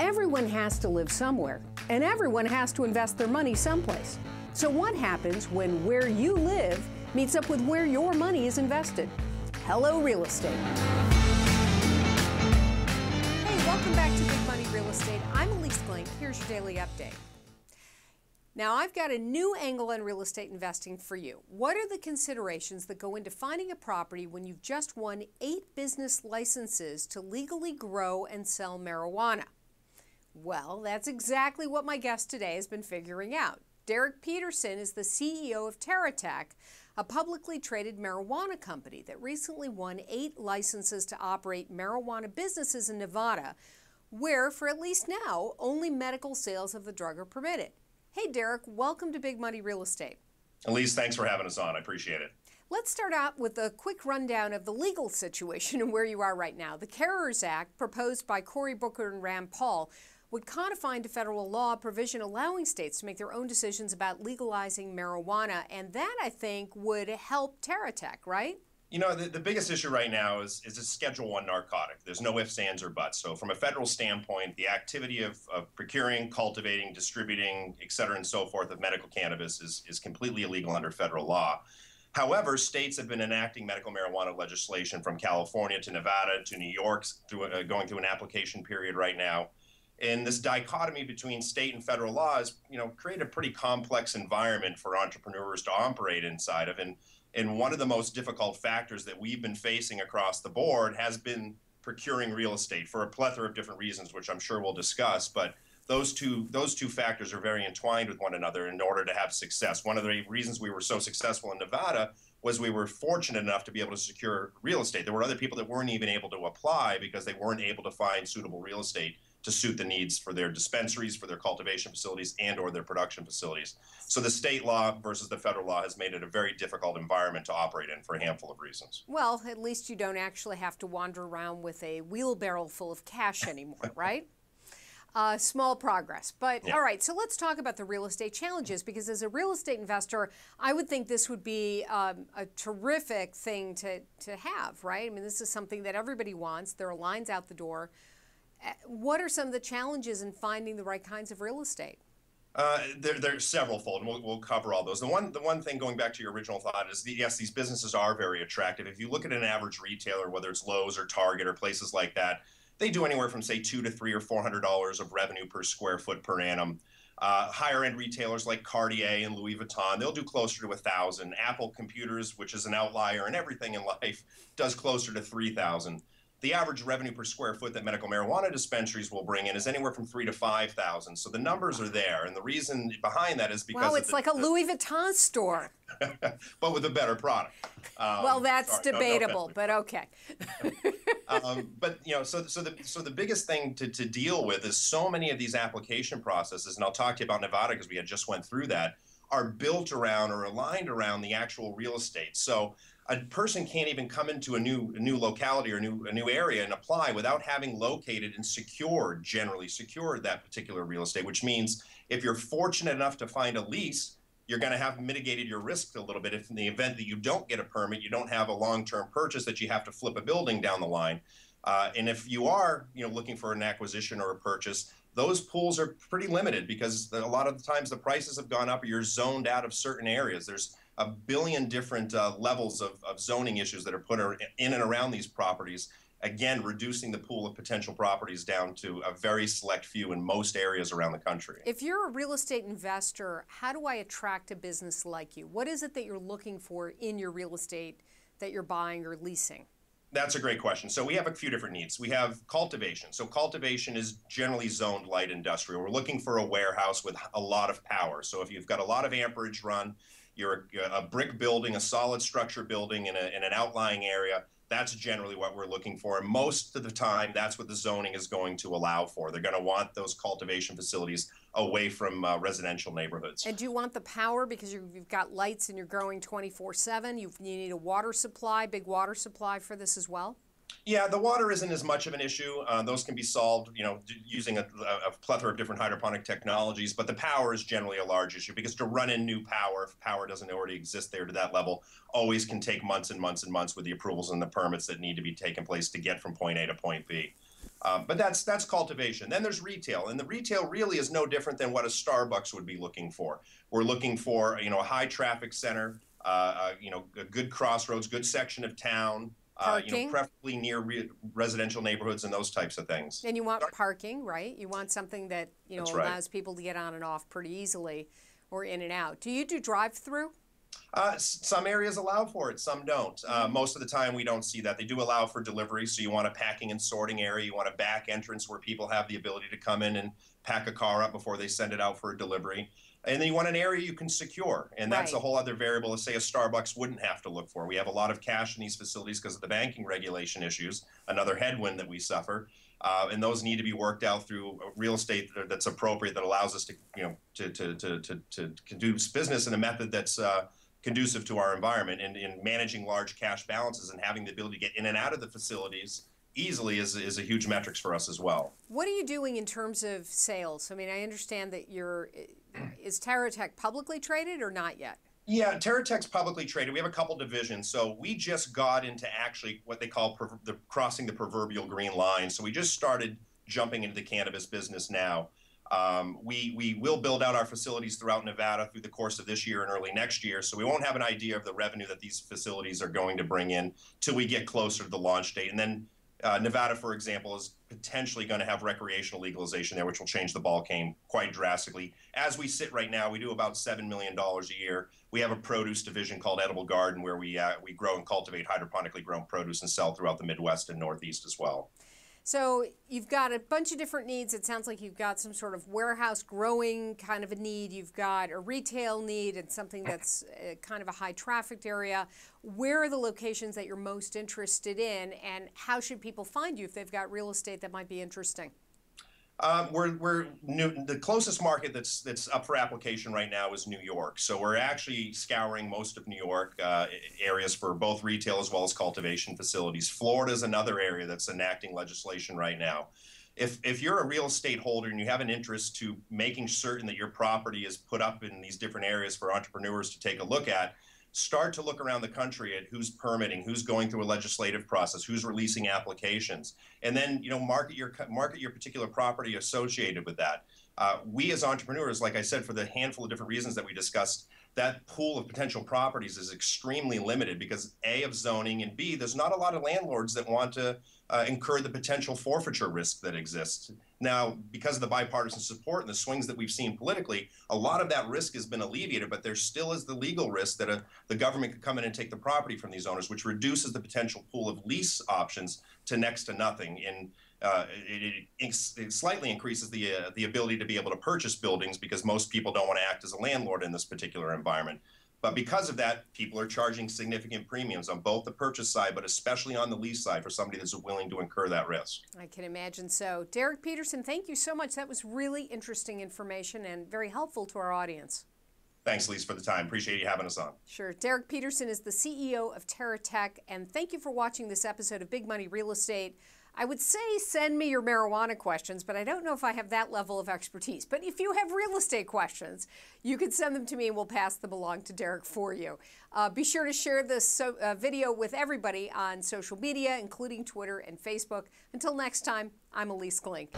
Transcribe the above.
Everyone has to live somewhere, and everyone has to invest their money someplace. So what happens when where you live meets up with where your money is invested? Hello, real estate. Hey, welcome back to Big Money Real Estate. I'm Elise Glink. Here's your daily update. Now, I've got a new angle on real estate investing for you. What are the considerations that go into finding a property when you've just won 8 business licenses to legally grow and sell marijuana? Well, that's exactly what my guest today has been figuring out. Derek Peterson is the CEO of TerraTech, a publicly traded marijuana company that recently won 8 licenses to operate marijuana businesses in Nevada, where, for at least now, only medical sales of the drug are permitted. Hey, Derek, welcome to Big Money Real Estate. Elise, thanks for having us on. I appreciate it. Let's start out with a quick rundown of the legal situation and where you are right now. The CARES Act, proposed by Cory Booker and Rand Paul, would codify into federal law a provision allowing states to make their own decisions about legalizing marijuana, and that, I think, would help TerraTech, right? You know, the biggest issue right now is a Schedule I narcotic. There's no ifs, ands, or buts. So from a federal standpoint, the activity of procuring, cultivating, distributing, et cetera, and so forth of medical cannabis is completely illegal under federal law. However, states have been enacting medical marijuana legislation from California to Nevada to New York, going through an application period right now. And this dichotomy between state and federal laws, create a pretty complex environment for entrepreneurs to operate inside of. And one of the most difficult factors that we've been facing across the board has been procuring real estate for a plethora of different reasons, which I'm sure we'll discuss. But those two factors are very entwined with one another in order to have success. One of the reasons we were so successful in Nevada was we were fortunate enough to be able to secure real estate. There were other people that weren't even able to apply because they weren't able to find suitable real estate to suit the needs for their dispensaries, for their cultivation facilities, and or their production facilities. So the state law versus the federal law has made it a very difficult environment to operate in for a handful of reasons. Well, at least you don't actually have to wander around with a wheelbarrow full of cash anymore, right? Small progress. But yeah. All right, so let's talk about the real estate challenges, because as a real estate investor, I would think this would be a terrific thing to have, right? I mean, this is something that everybody wants. There are lines out the door. What are some of the challenges in finding the right kinds of real estate? There's several-fold, and we'll cover all those. The one thing, going back to your original thought, is yes, these businesses are very attractive. If you look at an average retailer, whether it's Lowe's or Target or places like that, they do anywhere from, say, $200 to $300 or $400 of revenue per square foot per annum. Higher-end retailers like Cartier and Louis Vuitton, they'll do closer to $1,000. Apple Computers, which is an outlier in everything in life, does closer to $3,000. The average revenue per square foot that medical marijuana dispensaries will bring in is anywhere from $3,000 to $5,000. So the numbers are there, and the reason behind that is because it's like a Louis Vuitton store, but with a better product. Well, that's debatable, but okay. But so the biggest thing to deal with is so many of these application processes, and I'll talk to you about Nevada because we had just went through that, are built around or aligned around the actual real estate. So a person can't even come into a new locality or a new area and apply without having located and generally secured that particular real estate, which means if you're fortunate enough to find a lease, you're going to have mitigated your risk a little bit. If in the event that you don't get a permit, you don't have a long-term purchase that you have to flip a building down the line. And if you are looking for an acquisition or a purchase, those pools are pretty limited because a lot of the times the prices have gone up or you're zoned out of certain areas. There's a billion different levels of zoning issues that are put in and around these properties, again, reducing the pool of potential properties down to a very select few in most areas around the country. If you're a real estate investor, how do I attract a business like you? What is it that you're looking for in your real estate that you're buying or leasing? That's a great question. So we have a few different needs. We have cultivation. So cultivation is generally zoned light industrial. We're looking for a warehouse with a lot of power. So if you've got a lot of amperage run, you're a brick building, a solid structure building in an outlying area, that's generally what we're looking for. And most of the time, that's what the zoning is going to allow for. They're going to want those cultivation facilities away from residential neighborhoods. And do you want the power because you've got lights and you're growing 24/7? You need a water supply, big water supply for this as well? Yeah, the water isn't as much of an issue. Those can be solved, using a plethora of different hydroponic technologies. But the power is generally a large issue because to run in new power, if power doesn't already exist there to that level, always can take months and months and months with the approvals and the permits that need to be taken place to get from point A to point B. But that's cultivation. Then there's retail, and the retail really is no different than what a Starbucks would be looking for. We're looking for a high traffic center, a good crossroads, good section of town, Parking. preferably near residential neighborhoods and those types of things. And you want parking, right? You want something that That's allows right. people to get on and off pretty easily, or in and out. Do you do drive-through? Some areas allow for it, some don't. Most of the time, we don't see that. They do allow for delivery, so you want a packing and sorting area. You want a back entrance where people have the ability to come in and pack a car up before they send it out for a delivery. And then you want an area you can secure, and that's a Right. whole other variable that, say, a Starbucks wouldn't have to look for. We have a lot of cash in these facilities because of the banking regulation issues, another headwind that we suffer. And those need to be worked out through real estate that's appropriate, that allows us to, to do business in a method that's conducive to our environment, and in managing large cash balances and having the ability to get in and out of the facilities easily is a huge metrics for us as well. What are you doing in terms of sales? I mean, I understand that is TerraTech publicly traded or not yet? Yeah, TerraTech's publicly traded. We have a couple divisions. So we just got into actually what they call crossing the proverbial green line. So we just started jumping into the cannabis business now. We will build out our facilities throughout Nevada through the course of this year and early next year. So we won't have an idea of the revenue that these facilities are going to bring in till we get closer to the launch date. And then Nevada, for example, is potentially going to have recreational legalization there, which will change the ball game quite drastically. As we sit right now, we do about $7 million a year. We have a produce division called Edible Garden, where we grow and cultivate hydroponically grown produce and sell throughout the Midwest and Northeast as well. So you've got a bunch of different needs. It sounds like you've got some sort of warehouse growing kind of a need. You've got a retail need and something that's kind of a high trafficked area. Where are the locations that you're most interested in, and how should people find you if they've got real estate that might be interesting? We're new. The closest market that's up for application right now is New York. So we're actually scouring most of New York areas for both retail as well as cultivation facilities. Florida is another area that's enacting legislation right now. If you're a real estate holder and you have an interest to making certain that your property is put up in these different areas for entrepreneurs to take a look at, start to look around the country at who's permitting, who's going through a legislative process, who's releasing applications, and then market your particular property associated with that. We as entrepreneurs, like I said, for the handful of different reasons that we discussed, that pool of potential properties is extremely limited because A, of zoning, and B, there's not a lot of landlords that want to incur the potential forfeiture risk that exists. Now, because of the bipartisan support and the swings that we've seen politically, a lot of that risk has been alleviated, but there still is the legal risk that the government could come in and take the property from these owners, which reduces the potential pool of lease options to next to nothing. And it slightly increases the ability to be able to purchase buildings because most people don't want to act as a landlord in this particular environment. But because of that, people are charging significant premiums on both the purchase side, but especially on the lease side for somebody that's willing to incur that risk. I can imagine so. Derek Peterson, thank you so much. That was really interesting information and very helpful to our audience. Thanks, Lise, for the time. Appreciate you having us on. Sure. Derek Peterson is the CEO of TerraTech, and thank you for watching this episode of Big Money Real Estate. I would say send me your marijuana questions, but I don't know if I have that level of expertise. But if you have real estate questions, you can send them to me and we'll pass them along to Derek for you. Be sure to share this video with everybody on social media, including Twitter and Facebook. Until next time, I'm Elise Glink.